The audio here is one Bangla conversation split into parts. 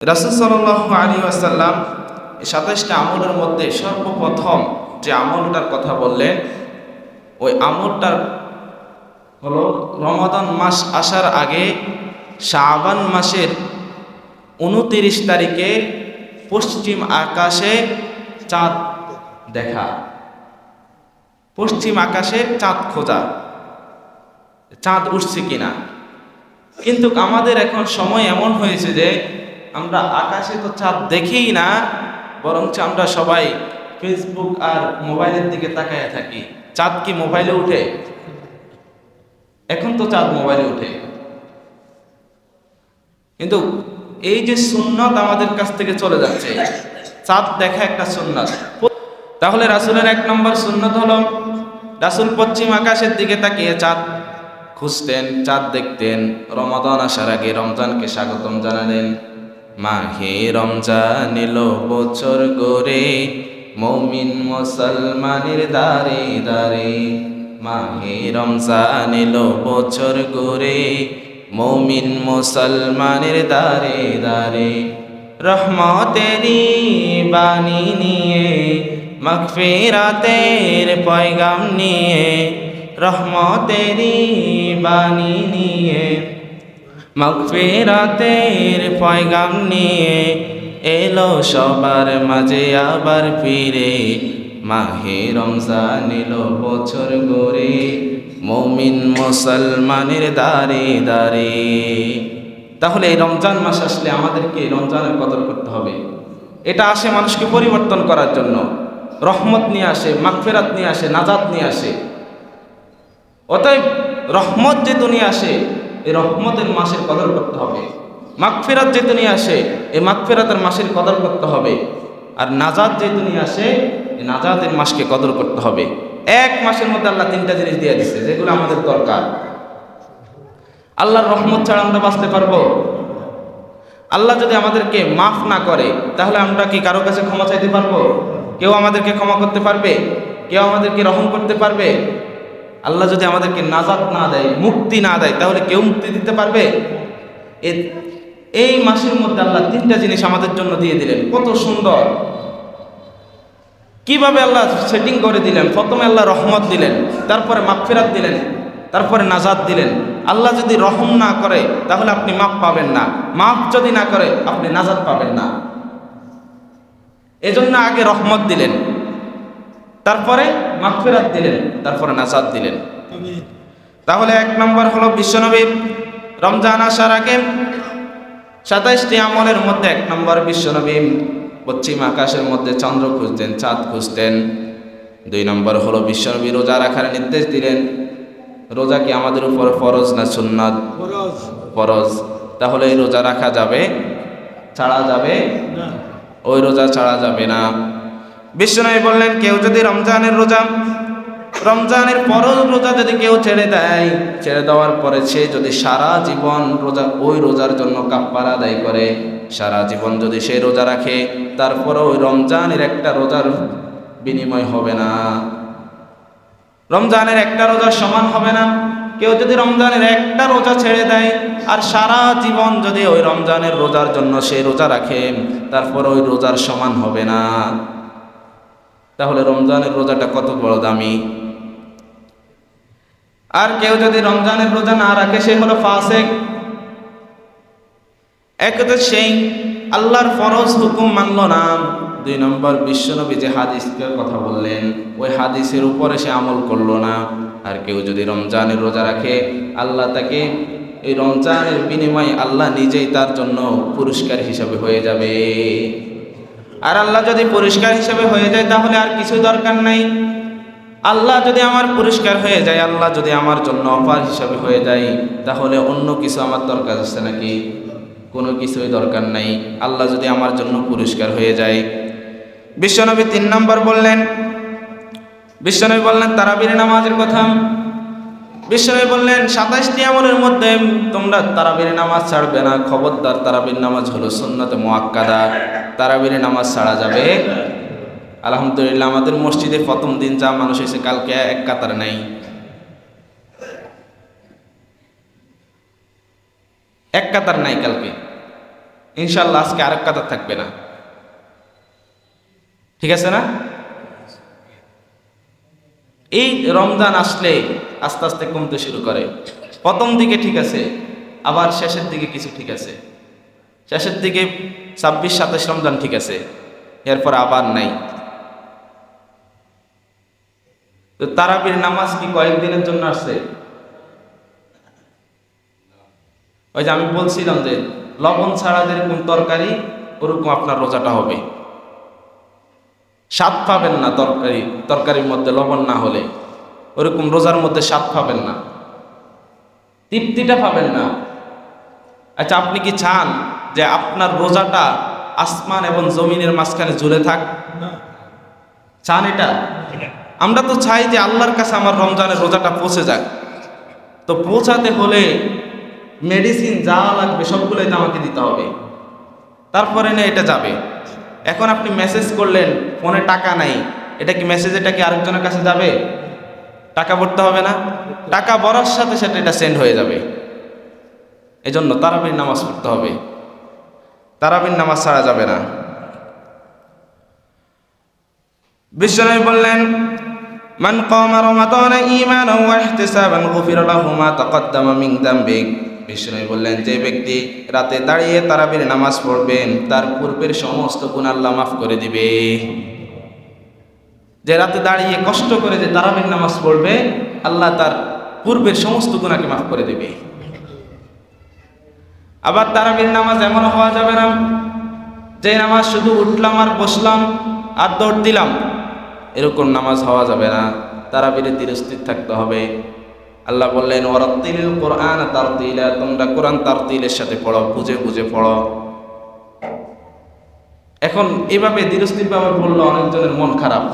রাসূল সাল্লাল্লাহু আলাইহি ওয়াসাল্লাম ২৭টা আমলের মধ্যে সর্বপ্রথম যে আমলটার কথা বললেন, ওই আমলটার হলো রমাদান মাস আসার আগে শাবান মাসের ২৯ তারিখে পশ্চিম আকাশে চাঁদ দেখা, পশ্চিম আকাশে চাঁদ খোঁজা, চাঁদ উঠছে কিনা। কিন্তু আমাদের এখন সময় এমন হয়েছে যে আমরা আকাশে তো চাঁদ দেখেই না, বরঞ্চ আমরা সবাই ফেসবুক আর মোবাইলের দিকে তাকায় থাকি। চাঁদ কি মোবাইলে উঠে? এখন তো চাঁদ মোবাইলে উঠে, কিন্তু এই যে সুন্নাত আমাদের কাছ থেকে চলে যাচ্ছে, চাঁদ দেখা একটা সুন্নাত। তাহলে রাসূলের ১ নম্বর সুন্নাত হলো, রাসূল পশ্চিম আকাশের দিকে তাকিয়ে চাঁদ খুঁজতেন, চাঁদ দেখতেন। রমাদান আসার আগে রমজানকে স্বাগতম জানালেন। মাহে রমজান এলো বছর গড়ে, মুমিন মুসলমানের দারে দারে। মাহে রমজান এলো বছর গড়ে, মুমিন মুসলমানের দারে দারে। রহমতেরি বাণী নিয়ে, মাগফিরাতের পয়গাম নিয়ে, রহমতেরি বাণী নিয়ে, মাগফিরাতের পয়গাম নিয়ে এলো সবার মাঝে আবার ফিরে। মাহে রমজান এলো বছর গড়ে, মুমিন মুসলমানের দারে দারে। তাহলে এই রমজান মাস আসলে আমাদেরকে রমজানের কদর করতে হবে। এটা আসে মানুষকে পরিবর্তন করার জন্য, রহমত নিয়ে আসে, মাগফিরাত নিয়ে আসে, নাজাত নিয়ে আসে। অতএব রহমত যেহেতু নিয়ে আসে, এই রহমতের মাসের কদর করতে হবে। মাগফিরাত যেহেতু নিয়ে আসে, এই মাগফিরাতের মাসের কদর করতে হবে। আর নাজাত যেহেতু নিয়ে আসে, এই নাজাতের মাসকে কদর করতে হবে। এক মাসের মধ্যে আল্লাহ 3টা জিনিস দিয়ে দিচ্ছে, যেগুলো আমাদের দরকার। আল্লাহর রহমত ছাড়া আমরা বাঁচতে পারবো? আল্লাহ যদি আমাদেরকে মাফ না করে, তাহলে আমরা কি কারো কাছে ক্ষমা চাইতে পারবো? কেউ আমাদেরকে ক্ষমা করতে পারবে? কেউ আমাদেরকে রহম করতে পারবে? আল্লাহ যদি আমাদেরকে নাজাত না দেয়, মুক্তি না দেয়, তাহলে কেউ মুক্তি দিতে পারবে? এই মাসের মধ্যে আল্লাহ 3টা জিনিস আমাদের জন্য দিয়ে দিলেন। কত সুন্দর! কিভাবে আল্লাহ সেটিং করে দিলেন। প্রথমে আল্লাহ রহমত দিলেন, তারপরে মাগফিরাত দিলেন, তারপরে নাজাত দিলেন। আল্লাহ যদি রহম না করে, তাহলে আপনি মাফ পাবেন না। মাফ যদি না করে, আপনি নাজাত পাবেন না। এজন্য আগে রহমত দিলেন, তারপরে মাগফিরাত দিলেন, তারপরে নাজাত দিলেন। তাহলে 1 নম্বর হলো বিশ্বনবী রমজান আসার আগে 27টি আমলের মধ্যে 1 নম্বর, বিশ্বনবী পশ্চিম আকাশের মধ্যে চন্দ্র খুঁজতেন, চাঁদ খুঁজতেন। 2 নম্বর হলো বিশ্বনবী রোজা রাখার নির্দেশ দিলেন। রোজা কি আমাদের উপর ফরজ না সুন্নাত? ফরজ। তাহলে এই রোজা রাখা যাবে, ছাড়া যাবে না। ওই রোজা ছাড়া যাবে না। বিশ্বনবী বললেন, কেউ যদি রমজানের ফরজ রোজা যদি কেউ ছেড়ে দেয়, ছেড়ে দেওয়ার পরে সে যদি সারা জীবন ওই রোজার জন্য কাফারা আদায় করে, সারা জীবন যদি সে রোজা রাখে, তারপরে ওই রমজানের একটা রোজার বিনিময় হবে না, রমজানের একটা রোজার সমান হবে না। কেউ যদি রমজানের একটা রোজা ছেড়ে দেয় আর সারা জীবন যদি ওই রমজানের রোজার জন্য সে রোজা রাখে, তারপর ওই রোজার সমান হবে না। তাহলে রমজানের রোজাটা কত বড় দামি। আর কেউ যদি রমজানের রোজা না রাখে, সে হলো ফাসিক। এক তো সেই আল্লাহর ফরজ হুকুম মানল না। 2 নম্বর, বিশ্বনবী যে হাদিসের কথা বললেন, ওই হাদিসের উপরে সে আমল করলো না। আর কেউ যদি রমজানের রোজা রাখে, আল্লাহ তাকে এই রমজানের বিনিময়ে আল্লাহ নিজেই তার জন্য পুরস্কার হিসাবে হয়ে যাবে। আর আল্লাহ যদি পুরস্কার হিসাবে হয়ে যায়, তাহলে আর কিছু দরকার নাই। আল্লাহ যদি আমার পুরস্কার হয়ে যায়, আল্লাহ যদি আমার জন্য অফার হিসাবে হয়ে যায়, তাহলে অন্য কিছু আমার দরকার আছে নাকি? কোনো কিছুই দরকার নাই। আল্লাহ যদি আমার জন্য পুরস্কার হয়ে যায়। বিশ্বনবী 3 নম্বর বললেন, বিশ্বনবী বললেন তারাবির নামাজের কথা। বিশ্বনবী বললেন 27টি আমলের মধ্যে তোমরা তারাবির নামাজ ছাড়বে না। খবরদার, তারাবির নামাজ হলো সুন্নাতে মুআক্কাদা। তারাবির নামাজ ছাড়া যাবে। আলহামদুলিল্লাহ, আমাদের মসজিদে প্রথম দিন যা মানুষ এসে, কালকে এক কাতার নাই, এক কাতার নাই কালকে। ইনশাল্লাহ আজকে আরেক কাতার থাকবে না, ঠিক আছে না? এই রমজান আসলে আস্তে আস্তে কমতে শুরু করে। প্রথম দিকে ঠিক আছে, আবার শেষের দিকে কিছু ঠিক আছে। শেষের দিকে 26-27 রমজান ঠিক আছে, এরপর আবার নাই। তো তারাবির নামাজ কি কয়েকদিনের জন্য আসছে? ওই যে আমি বলছিলাম যে লবণ ছাড়া যেরকম তরকারি, ওরকম আপনার রোজাটা হবে। স্বাদ পাবেন না তরকারির মধ্যে লবণ না হলে, ওরকম রোজার মধ্যে স্বাদ পাবেন না, তৃপ্তিটা পাবেন না। আচ্ছা, আপনি কি চান যে আপনার রোজাটা আসমান এবং জমিনের মাঝখানে ঝুলে থাক? চান এটা? আমরা তো চাই যে আল্লাহর কাছে আমার রমজানের রোজাটা পৌঁছে যাক। তো পৌঁছাতে হলে মেডিসিন যা লাগবে সবগুলোই তো আমাকে দিতে হবে, তারপরে না এটা যাবে। এখন আপনি মেসেজ করলেন, ফোনে টাকা নাই, এটা কি মেসেজ, এটা কি আরেকজনের কাছে যাবে? টাকা ভরতে হবে না? টাকা ভরার সাথে সাথে এটা সেন্ড হয়ে যাবে। এজন্য তারাবির নামাজ পড়তে হবে, তারাবির নামাজ ছাড়া যাবে না। বিশ্বনবী বললেন, মান কামা রমাদান ঈমানান ওয়া ইহতিসাবান গুফিরা লাহু মা তাকদ্দামা মিন যামবিক। বিশ্বনবী বললেন, যে ব্যক্তি রাতে দাঁড়িয়ে তারাবির নামাজ পড়বেন, তার পূর্বের সমস্ত গুনাহ আল্লাহ মাফ করে দিবে। যে রাতে দাঁড়িয়ে কষ্ট করে যে তারাবির নামাজ পড়বে, আল্লাহ তার পূর্বের সমস্ত গুনাহকে মাফ করে দিবে। আবার তারাবির নামাজ এমন হওয়া যাবে না যে নামাজ শুধু উঠলাম আর বসলাম আর দৌড় দিলাম, এরকম নামাজ হওয়া যাবে না। তারাবিরে ধীরস্থির থাকতে হবে। আল্লাহ বললেন, ওয়ারাত্তিলিল কোরআন তারতিলা, তোমরা কোরআন তারতিলের সাথে পড়ো, বুঝে বুঝে পড়ো। এখন এভাবে ধীরস্থিরভাবে পড়লো অনেকজনের মন খারাপ,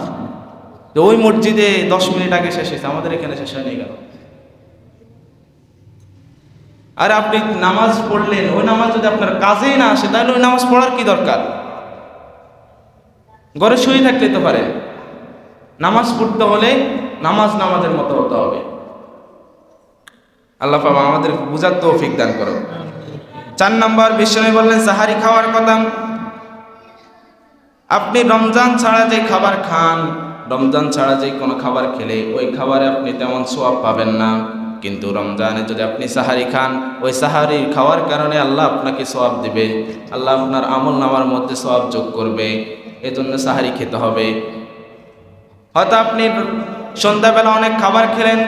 যে ওই মসজিদে 10 মিনিট আগে শেষ হয়েছে, আমাদের এখানে শেষ হয়নি কেন? আর আপনি নামাজ পড়লেন, ওই নামাজ যদি আপনার কাজেই না আসে, তাহলে ওই নামাজ পড়ার কি দরকার? ঘরে শুয়ে থাকতে তো পারে। নামাজ পড়তে হলে নামাজের মতো হতে হবে। আল্লাহ পাক আমাদের বুঝার তৌফিক দান করো। 4 নম্বর, বিশ্বনবী বললেন সাহারি খাওয়ার কথা। আপনি রমজান ছাড়া যে খাবার খান, রমজান ছাড়া যে কোনো খাবার খেলে ওই খাবারে আপনি তেমন সওয়াব পাবেন না। কিন্তু রমজানে যদি আপনি সাহারি খান, ওই সাহারি খাওয়ার কারণে আল্লাহ আপনাকে সওয়াব দিবে, আল্লাহ আপনার আমল নামার মধ্যে সওয়াব যোগ করবে। এজন্য সাহারি খেতে হবে। হয়তো আপনি সন্ধ্যাবেলা অনেক খাবার খেলেন,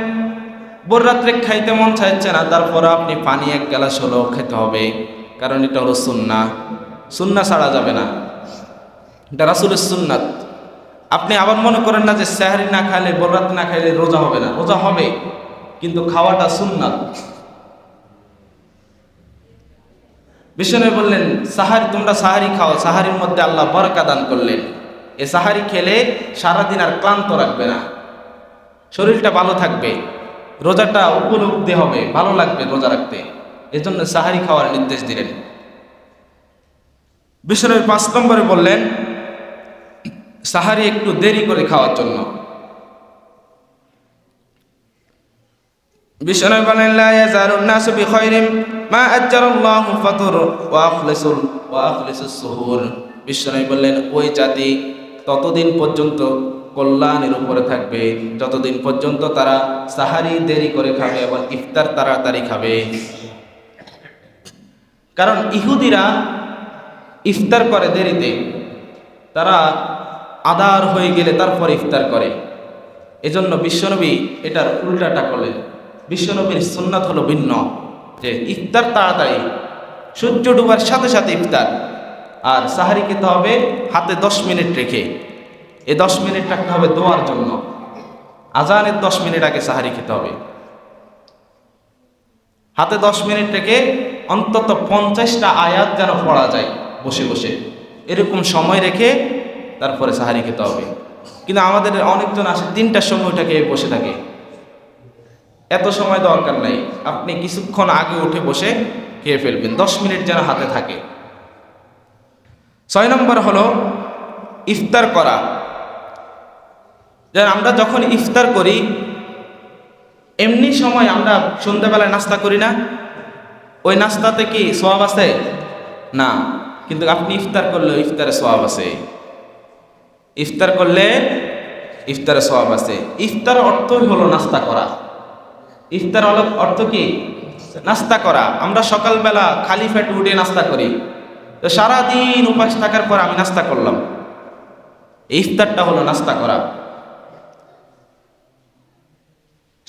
ভোর রাত্রে খাইতে মন চাইছে না, তারপর আপনি পানি 1 গ্লাস হলেও খেতে হবে, কারণ এটা হলো সুন্নাহ। সুন্নাহ ছাড়া যাবে না, এটা রাসূলের সুন্নাত। আপনি আবার মনে করেন না যে সাহারি না খাইলে, ভোর রাত্রে না খাইলে রোজা হবে না। রোজা হবে, কিন্তু খাওয়াটা সুন্নাত। বিশ্বনবী বললেন, তোমরা সাহারি খাও, সাহারির মধ্যে আল্লাহ বরকত দান করলেন। এ সাহারি খেলে সারাদিন আর ক্লান্ত রাখবে না, শরীরটা ভালো থাকবে, রোজাটা উপলব্ধি হবে, ভালো লাগবে রোজা রাখতে। এজন্য সাহারি খাওয়ার নির্দেশ দিলেন। বিশ্বনবী 5 নম্বরে বললেন সাহারি একটু দেরি করে খাওয়ার জন্য। বিশ্বনবী বলেন, লা ইয়াজালুন নাসু বিখাইরিন মা আজ্জালাল্লাহু ফাতর ওয়া আখলিসুস সুহুর। বিশ্বনবী বললেন, ওই জাতি ততদিন পর্যন্ত কল্যাণের উপরে থাকবে যতদিন পর্যন্ত তারা সাহারি দেরি করে খাবে এবং ইফতার তাড়াতাড়ি খাবে। কারণ ইহুদিরা ইফতার করে দেরিতে, তারা আদার হয়ে গেলে তারপর ইফতার করে। এজন্য বিশ্বনবী এটার উল্টাটা করলেন। বিশ্বনবীর সুন্নাত হলো ভিন্ন, যে ইফতার তাড়াতাড়ি, সূর্য ডুবার সাথে সাথে ইফতার। আর সাহারি খেতে হবে হাতে 10 মিনিট রেখে। এই 10 মিনিট রাখতে হবে দোয়ার জন্য। আজানের 10 মিনিট আগে সাহারি খেতে হবে। হাতে 10 মিনিট রেখে অন্তত 50টা আয়াত যেন পড়া যায় বসে বসে, এরকম সময় রেখে তারপরে সাহারি খেতে হবে। কিন্তু আমাদের অনেকজন আসে 3টার সময় উঠে খেয়ে বসে থাকে। এত সময় দরকার নাই, আপনি কিছুক্ষণ আগে উঠে বসে খেয়ে ফেলবেন, 10 মিনিট যেন হাতে থাকে। 6 নম্বর হলো ইফতার করা। যেন আমরা যখন ইফতার করি, এমনি সময় আমরা সন্ধ্যাবেলায় নাস্তা করি না, ওই নাস্তাতে কি সওয়াব আছে? না। কিন্তু আপনি ইফতার করলে ইফতারে সওয়াব আছে, ইফতার করলে ইফতারে সওয়াব আছে। ইফতার অর্থই হলো নাস্তা করা। ইফতার অর্থ কি? নাস্তা করা। আমরা সকালবেলা খালি পেটে উঠে নাস্তা করি, তো সারাদিন উপাস থাকার পর আমি নাস্তা করলাম, ইফতারটা হলো নাস্তা করা।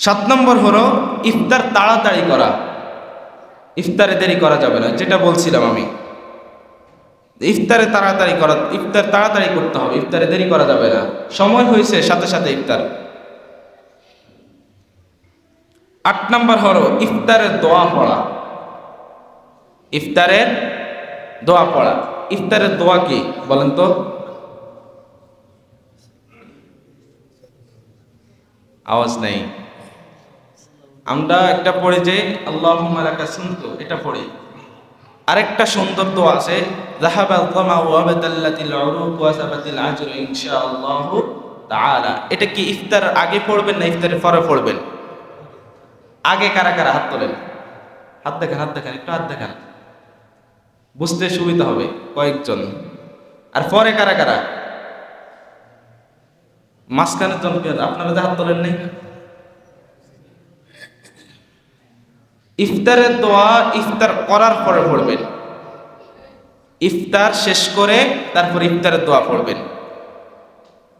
7 নম্বর হলো ইফতার তাড়াতাড়ি করা। ইফতারে দেরি করা যাবে না, যেটা বলছিলাম আমি, ইফতারে তাড়াতাড়ি করা, ইফতার তাড়াতাড়ি করতে হবে, ইফতারে দেরি করা যাবে না, সময় হয়েছে সাথে সাথে ইফতার। 8 নম্বর হলো ইফতারের দোয়া পড়া। ইফতারের দোয়া পড়া। ইফতারের দোয়া কি বলেন তো? আওয়াজ নেই। আমরা একটা পড়ি যে আল্লাহুম্মা লাকা সুমতু, এটা পড়ি। আরেকটা সুন্দর দোয়া আছে, যাহাবাল যামাউ ওয়া বাতাল্লাতিল উরুক ওয়া সাবাতিল আজরু ইনশাআল্লাহু তাআলা। এটা কি ইফতার আগে পড়বেন না ইফতারের পরে পড়বেন? আগে কারা কারা হাত তোলেন? হাত দেখান, হাত দেখান, একটু হাত দেখান, বুঝতে সুবিধা হবে কয়েকজন। আর পরে কারা কারা? মাঝখানের জন, আপনারা যে হাত তোলেন নাই। ইফতারের দোয়া ইফতার করার পরে পড়বেন, ইফতার শেষ করে তারপর ইফতারের দোয়া পড়বেন।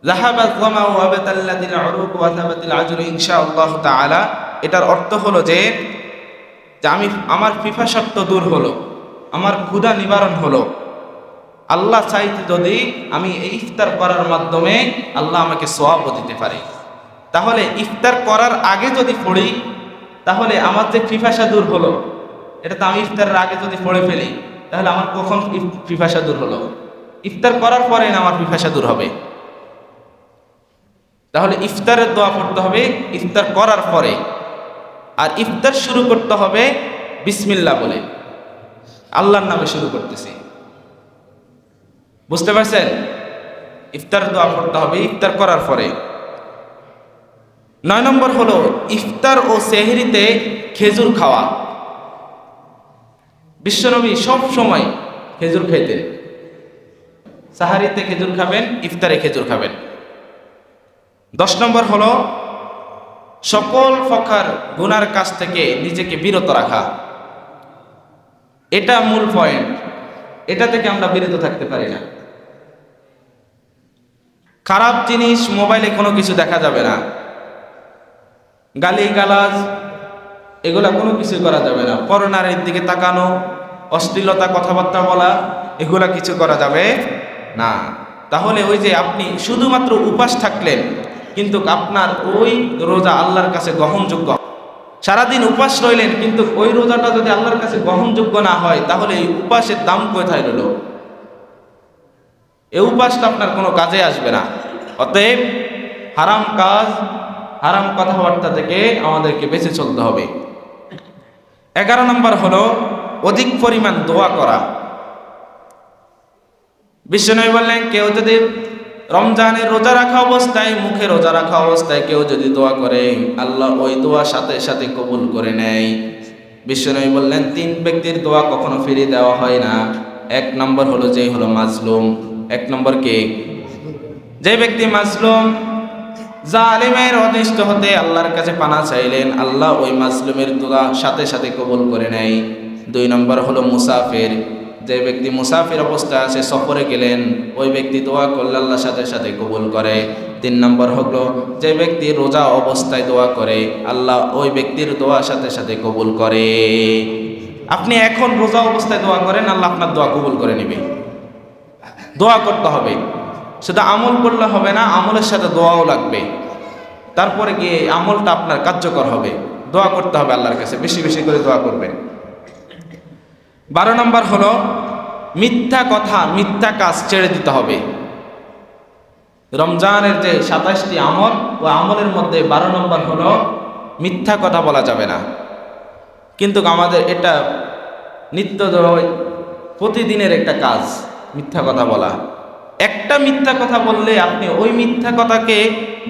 যাহাবাল যামাউ ওয়া বাতাল্লাতিল উরুক ওয়া সাবাতিল আজরু ইনশাআল্লাহু তাআলা। এটার অর্থ হলো যে আমি, আমার পিপাসার্থ দূর হলো, আমার ক্ষুধা নিবারণ হলো। আল্লাহ চাইতে যদি আমি এই ইফতার করার মাধ্যমে আল্লাহ আমাকে সওয়াবও দিতে পারে। তাহলে ইফতার করার আগে যদি পড়ি, তাহলে আমার যে পিপাসা দূর হলো, এটা তো আমি ইফতারের আগে যদি পড়ে ফেলি, তাহলে আমার কখন পিপাসা দূর হলো? ইফতার করার পরে না আমার পিপাসা দূর হবে। তাহলে ইফতারের দোয়া পড়তে হবে ইফতার করার পরে, আর ইফতার শুরু করতে হবে বিসমিল্লাহ বলে, আল্লাহর নামে শুরু করতেছি। বুঝতে পারছেন? ইফতার দোয়া পড়তে হবে ইফতার করার পরে। 9 নম্বর হলো ইফতার ও সেহরিতে খেজুর খাওয়া। বিশ্বনবী সব সময় খেজুর খাইতেন। সাহারিতে খেজুর খাবেন, ইফতারে খেজুর খাবেন। 10 নম্বর হলো সকল প্রকার গুনার কাছ থেকে নিজেকে বিরত রাখা। এটা মূল পয়েন্ট, এটা থেকে আমরা বিরত থাকতে পারি না। খারাপ জিনিস, মোবাইলে কোনো কিছু দেখা যাবে না, গালি গালাজ এগুলা কোনো কিছু করা যাবে না, পরনারীর দিকে তাকানো, অশ্লীলতা কথাবার্তা বলা, এগুলা কিছু করা যাবে না। তাহলে ওই যে আপনি শুধুমাত্র উপাস থাকলেন, কিন্তু আপনার ওই রোজা আল্লাহর কাছে গ্রহণযোগ্য। সারাদিন উপাস রইলেন, কিন্তু ওই রোজাটা যদি আল্লাহর কাছে গ্রহণযোগ্য না হয়, তাহলে এই উপাসের দাম কোথায় রইল? এই উপাসটা আপনার কোনো কাজে আসবে না। অতএব হারাম কাজ, হারাম কথাবার্তা থেকে আমাদেরকে বেঁচে চলতে হবে। 11 নম্বর হলো অধিক পরিমাণ দোয়া করা। বিশ্বনবী বললেন, কেউ যদি রমজানের রোজা রাখা অবস্থায়, মুখে রোজা রাখা অবস্থায় কেউ যদি দোয়া করে, আল্লাহ ওই দোয়া সাথে সাথে কবুল করে নেয়। বিশ্বনবী বললেন 3 ব্যক্তির দোয়া কখনো ফিরিয়ে দেওয়া হয় না। 1 নম্বর হলো যে হলো মাজলুম। 1 নম্বর কে? যে ব্যক্তি মাজলুম, জালিমের অনিষ্ট হতে আল্লাহর কাছে পানা চাইলেন, আল্লাহ ওই মাজলুমের দোয়া সাথে সাথে কবুল করে নেয়। 2 নম্বর হলো মুসাফির। যে ব্যক্তি মুসাফির অবস্থায় আছে, সফরে গেলেন, ওই ব্যক্তি দোয়া করলে আল্লাহ সাথে সাথে কবুল করে। 3 নম্বর হলো যে ব্যক্তি রোজা অবস্থায় দোয়া করে, আল্লাহ ওই ব্যক্তির দোয়া সাথে সাথে কবুল করে। আপনি এখন রোজা অবস্থায় দোয়া করেন, আল্লাহ আপনার দোয়া কবুল করে নেবে। দোয়া করতে হবে, শুধু আমল করলে হবে না, আমলের সাথে দোয়াও লাগবে। তারপরে গিয়ে আমলটা আপনার কার্যকর হবে। দোয়া করতে হবে আল্লাহর কাছে, বেশি বেশি করে দোয়া করবেন। 12 নম্বর হলো মিথ্যা কথা, মিথ্যা কাজ ছেড়ে দিতে হবে। রমজানের যে 27টি আমল, ও আমলের মধ্যে 12 নম্বর হলো মিথ্যা কথা বলা যাবে না। কিন্তু আমাদের এটা নিত্য প্রতিদিনের একটা কাজ, মিথ্যা কথা বলা। একটা মিথ্যা কথা বললে আপনি ওই মিথ্যা কথাকে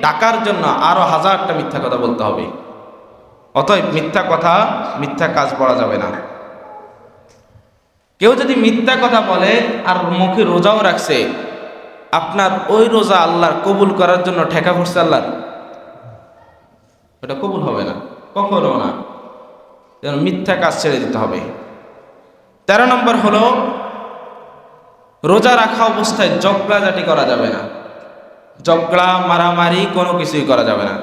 ঢাকার জন্য আরো 1000টা মিথ্যা কথা বলতে হবে। অতএব মিথ্যা কথা, মিথ্যা কাজ বলা যাবে না। কেউ যদি মিথ্যা কথা বলে আর মুখে রোজাও রাখছে, আপনার ওই রোজা আল্লাহর কবুল করার জন্য ঠেকা পড়ছে আল্লাহর, ওটা কবুল হবে না, কখনো না। যেন মিথ্যা কাজ ছেড়ে দিতে হবে। 13 নম্বর হলো, রোজা রাখা অবস্থায় ঝগড়াঝাটি করা যাবে না। ঝগড়া মারামারি কোনো কিছুই করা যাবে না।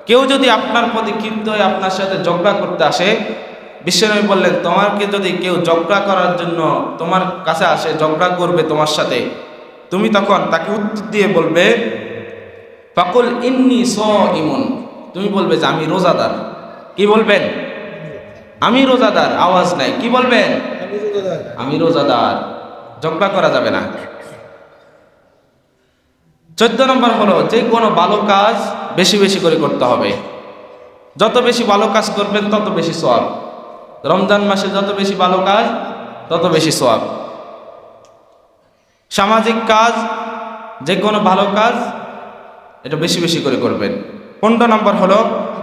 কেউ যদি আপনার প্রতি ক্ষিপ্ত হয়ে আপনার সাথে ঝগড়া করতে আসে, বিশ্বনবী বললেন, তোমাকে যদি কেউ ঝগড়া করার জন্য তোমার কাছে আসে, ঝগড়া করবে তোমার সাথে, তুমি তখন তাকে উত্তর দিয়ে বলবে, ফাকুল ইন্নী সাইমুন, তুমি বলবে যে আমি রোজাদার। কি বলবেন? আমি রোজাদার। আওয়াজ নাই, কি বলবেন? আমি রোজাদার। ঝগড়া করা যাবে না। 14 নম্বর হলো, যে কোনো ভালো কাজ বেশি বেশি করে করতে হবে। যত বেশি ভালো কাজ করবেন তত বেশি সওয়াব। রমজান মাসে যত বেশি ভালো কাজ তত বেশি সওয়াব। সামাজিক কাজ, যে কোনো ভালো কাজ এটা বেশি বেশি করে করবেন। 15 নম্বর হলো,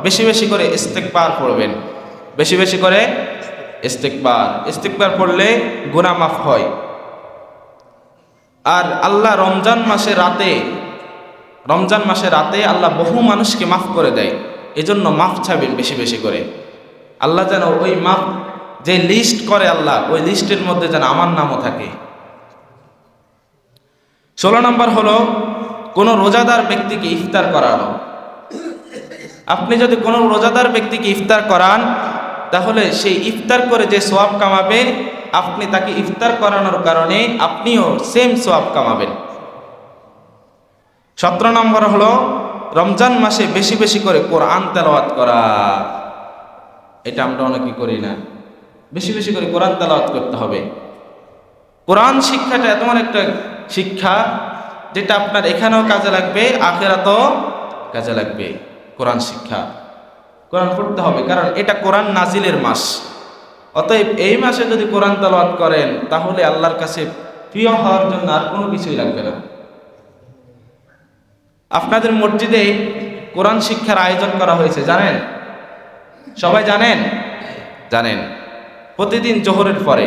বেশি বেশি করে ইস্তেগফার পড়বেন। বেশি বেশি করে ইস্তেগফার পড়লে গুনাহ মাফ হয়। আর আল্লাহ রমজান মাসে রাতে আল্লাহ বহু মানুষকে মাফ করে দেয়। এজন্য মাফ চাইবেন বেশি বেশি করে। আল্লাহ যেন ওই মাফ যে লিস্ট করে, আল্লাহ ওই লিস্টের মধ্যে যেন আমার নামও থাকে। 16 নম্বর হলো, কোনো রোজাদার ব্যক্তিকে ইফতার করানো। আপনি যদি কোনো রোজাদার ব্যক্তিকে ইফতার করান, তাহলে সেই ইফতার করে যে সওয়াব কামাবে, আপনি তাকে ইফতার করানোর কারণে আপনিও সেম সওয়াব কামাবেন। 17 নম্বর হলো, রমজান মাসে বেশি বেশি করে কোরআন তেলাওয়াত করা। এটা আমরা অনেকে করি না। বেশি বেশি করে কোরআন তেলাওয়াত করতে হবে। কোরআন শিক্ষাটা এমন একটা শিক্ষা যেটা আপনার এখানেও কাজে লাগবে, আখিরাতেও কাজে লাগবে। কোরআন শিক্ষা, কোরআন পড়তে হবে, কারণ এটা কোরআন নাজিলের মাস। অতএব এই মাসে যদি কোরআন তেলাওয়াত করেন, তাহলে আল্লাহর কাছে প্রিয় হওয়ার জন্য আর কোনো কিছুই লাগবে না। আপনাদের মসজিদে কোরআন শিক্ষার আয়োজন করা হয়েছে, জানেন? সবাই জানেন? প্রতিদিন জোহরের পরে।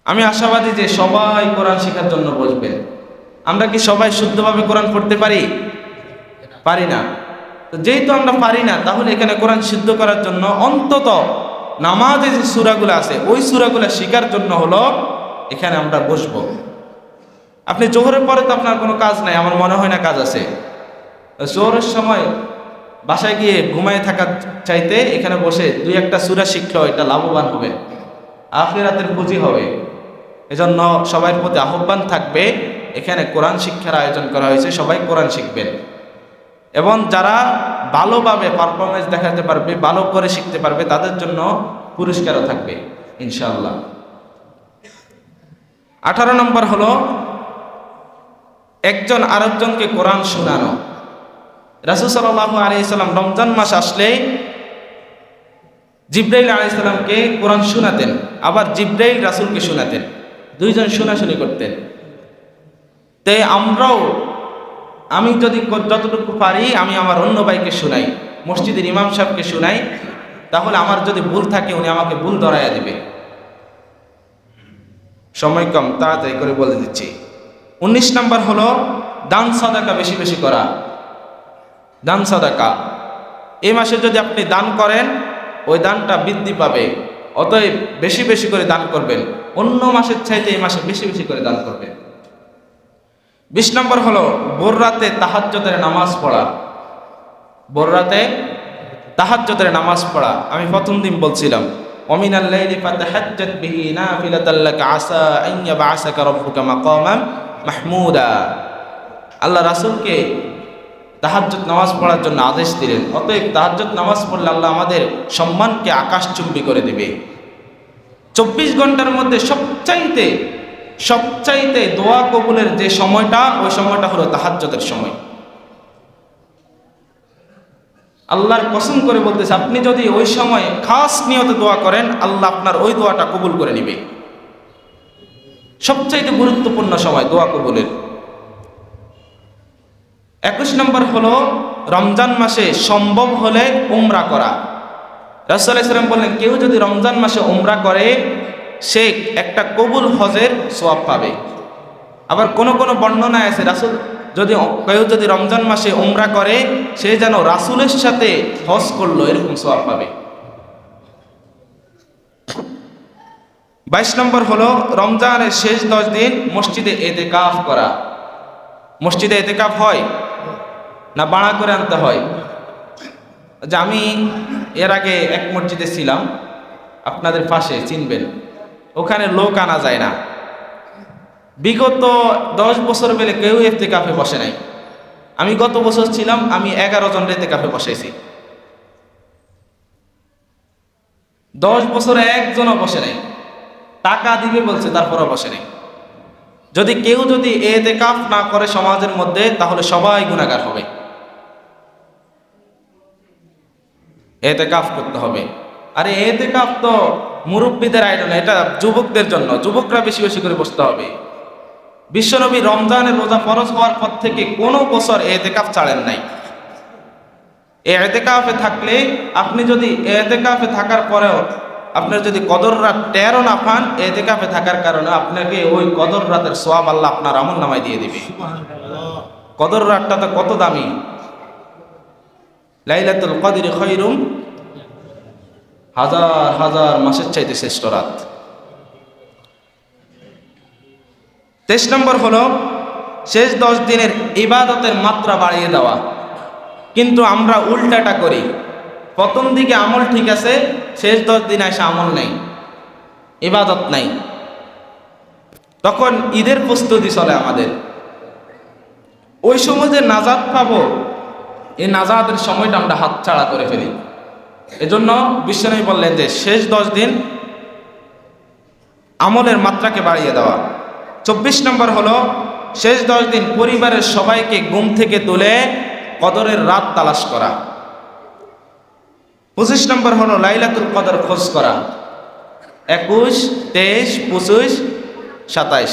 আমি আশাবাদী যে সবাই কোরআন শেখার জন্য বসবেন। আমরা কি সবাই শুদ্ধভাবে কোরআন পড়তে পারি না? তো যেহেতু আমরা পারি না, তাহলে এখানে কোরআন সিদ্ধ করার জন্য অন্তত নামাজে যে সূরাগুলো আছে, ওই সূরাগুলো শেখার জন্য হলো এখানে আমরা বসবো। আপনি জোহরের পরে তো আপনার কোনো কাজ নাই, আমার মনে হয় না কাজ আছে। জোহরের সময় বাসায় গিয়ে ঘুমায় থাকার চাইতে এখানে বসে 2-1টা সূরা শিখলেও এটা লাভবান হবে, আখিরাতের পুঁজি হবে। এজন্য সবার প্রতি আহ্বান থাকবে, এখানে কোরআন শিক্ষার আয়োজন করা হয়েছে, সবাই কোরআন শিখবেন। এবং যারা ভালোভাবে পারফরমেন্স দেখাতে পারবে, ভালো করে শিখতে পারবে, তাদের জন্য পুরস্কারও থাকবে ইনশাআল্লাহ। 18 নম্বর হলো, একজন আরেকজনকে কোরআন শোনানো। রাসূল সাল্লাল্লাহু আলাইহি সাল্লাম রমজান মাস আসলেই জিবরাইল আলাইহিস সালামকে কোরআন শোনাতেন, আবার জিবরাইল রাসূলকে শোনাতেন, দুইজন শোনাশুনি করতেন। তাই আমি যদি যতটুকু পারি আমি আমার অন্য ভাইকে শোনাই, মসজিদের ইমাম সাহেবকে শোনাই, তাহলে আমার যদি ভুল থাকে উনি আমাকে ভুল ধরাইয়া দিবে। সময় কম, তাড়াতাড়ি করে বলে দিচ্ছি। 19 নম্বর হলো, দান সাদাকা বেশি বেশি করা। দান সাদাকা এই মাসে যদি আপনি দান করেন, ওই দানটা বৃদ্ধি পাবে। অতএব বেশি বেশি করে দান করবেন, অন্য মাসের চাইতে এই মাসে বেশি বেশি করে দান করবেন। 20 নম্বর হলো, ভোর রাতে তাহাজ্জুদের নামাজ পড়া। ভোর রাতে তাহাজ্জুদের নামাজ পড়া। আমি প্রথম দিন বলছিলাম, ওয়ামিনাল লাইলি ফাতাহাজ্জাত বিহি নাফিলাতাল লাকা আসা আন ইয়াবআসাকা রাব্বুকা মাকামান মাহমুদা। আল্লাহ রাসূলকে তাহাজ্জুদ নামাজ পড়ার জন্য আদেশ দিলেন। অতএব তাহাজ্জুদ নামাজ পড়লে আল্লাহ আমাদের সম্মানকে আকাশচুম্বী করে দেবে। 24 ঘন্টার মধ্যে সবচাইতে দোয়া কবুলের যে সময়টা, ওই সময়টা হলো তাহাজ্জুদের সময়। আল্লাহর কসম করে বলতেছে, আপনি যদি ওই সময় খাস নিয়তে দোয়া করেন, আল্লাহ আপনার ওই দোয়াটা কবুল করে নেবে। সবচাইতে গুরুত্বপূর্ণ সময় দোয়া কবুলের। 21 নম্বর হলো, রমজান মাসে সম্ভব হলে উমরা করা। রাসূল সাল্লাল্লাহু আলাইহি ওয়াসাল্লাম বললেন, কেউ যদি রমজান মাসে উমরা করে, সে একটা কবুল হজের সওয়াব পাবে। আবার কোন কোন বর্ণনায় আছে রাসূল কেউ যদি রমজান মাসে উমরা করে সে যেন রাসূলের সাথে হজ করলো এরকম সওয়াব পাবে। 22 নম্বর হলো রমজানের শেষ 10 দিন মসজিদে ইতিকাফ করা। মসজিদে ইতিকাফ হয় না ভাড়া করে আনতে হয়? যে আমি এর আগে এক মসজিদে ছিলাম, আপনাদের পাশে, চিনবেন, ওখানে লোক আনা যায় না। বিগত 10 বছর বেলে কেউ ইতিকাফে বসে নাই। আমি গত বছর ছিলাম, আমি 11 জন ইতিকাফে বসেছি। 10 বছরে একজনও বসে নাই। টাকা দিবে বলছে, তারপরও বসে নাই। কেউ যদি ইতিকাফ না করে সমাজের মধ্যে, তাহলে সবাই গুনাহগার হবে। ইতিকাফ করতে হবে। আরে ইতিকাফ তো মুরব্বীদের আয়োজন, এটা যুবকদের জন্য। যুবকরা বেশি বেশি করে বসতে হবে। বিশ্বনবী রমজানের রোজা ফরজ হওয়ার পর থেকে কোনো বছর ইতিকাফ ছাড়েন নাই। ইতিকাফে থাকলে আপনি যদি ইতিকাফে থাকার পরেও আপনার যদি কদর রাত 13 না পান, ইতিকাফে থাকার কারণে আপনাকে ওই কদর রাতের সওয়াব আল্লাহ আপনার আমলনামায় দিয়ে দিবে। কদর রাতটা তো কত দামি! লাইলাতুল কদরি খায়রুম হাজার হাজার মাসের চাইতে শ্রেষ্ঠ রাত। 23 নম্বর হলো শেষ 10 দিনের ইবাদতের মাত্রা বাড়িয়ে দেওয়া। কিন্তু আমরা উল্টাটা করি। প্রথম দিকে আমল ঠিক আছে, শেষ 10 দিন এসে আমল নেই, ইবাদত নাই। তখন ঈদের প্রস্তুতি চলে আমাদের। ওই সময় যে নাজাত পাবো, এই নাজাতের সময়টা আমরা হাতছাড়া করে ফেলি। এজন্য বিশ্বনবী বললেন যে শেষ 10 দিন আমলের মাত্রাকে বাড়িয়ে দেওয়া। 24 নম্বর হলো শেষ 10 দিন পরিবারের সবাইকে ঘুম থেকে তুলে কদরের রাত তালাশ করা। 25 নম্বর হলো লাইলাতুল কদর খোঁজ করা। 21, 23, 25, 27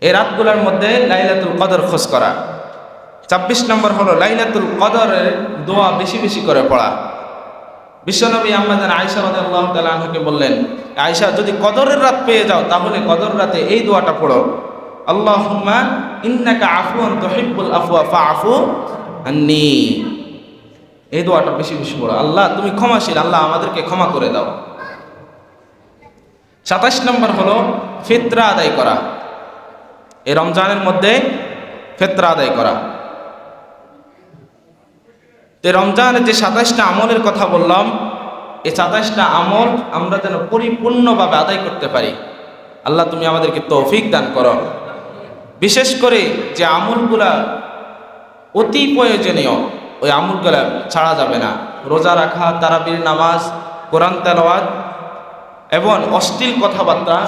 এই রাতগুলোর মধ্যে লাইলাতুল কদর খোঁজ করা। 26 নম্বর হলো লাইলাতুল কদরের দোয়া বেশি বেশি করে পড়া। বিশ্বনবী আম্মাজান আয়েশা রাদিয়াল্লাহু তাআলা আনহাকে বললেন, আয়েশা, যদি কদরের রাত পেয়ে যাও তাহলে কদর রাতে এই দোয়াটা পড়ো, আল্লাহুম্মা ইন্নাকা আফুউন তুহিব্বুল আফওয়া ফাআফু আন্নী। এই দোয়াটা বেশি বেশি পড়ো, আল্লাহ তুমি ক্ষমাশীল, আল্লাহ আমাদেরকে ক্ষমা করে দাও। 27 নম্বর হলো ফিতরা আদায় করা। এই রমজানের মধ্যে ফিতরা আদায় করা। রমজানের যে 27টা আমলের কথা বললাম, এই 27টা আমল আমরা যেন পরিপূর্ণভাবে আদায় করতে পারি। আল্লাহ তুমি আমাদেরকে তৌফিক দান করো। বিশেষ করে যে আমলগুলা অতি প্রয়োজনীয়, ওই আমলগুলা ছাড়া যাবে না। রোজা রাখা, তারাবির নামাজ, কোরআন তেলাওয়াত এবং অশ্লীল কথাবার্তা,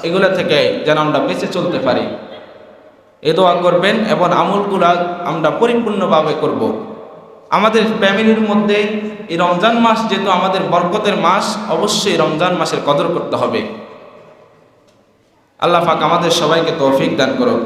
এগুলো থেকে যেন আমরা বেঁচে চলতে পারি। এ দোয়া করবেন এবং আমলগুলা আমরা পরিপূর্ণভাবে করব। আমাদের ফ্যামিলির মধ্যে এই রমজান মাস যেহেতু আমাদের বরকতের মাস, অবশ্যই রমজান মাসের কদর করতে হবে। আল্লাহ পাক আমাদের সবাইকে তৌফিক দান করুন।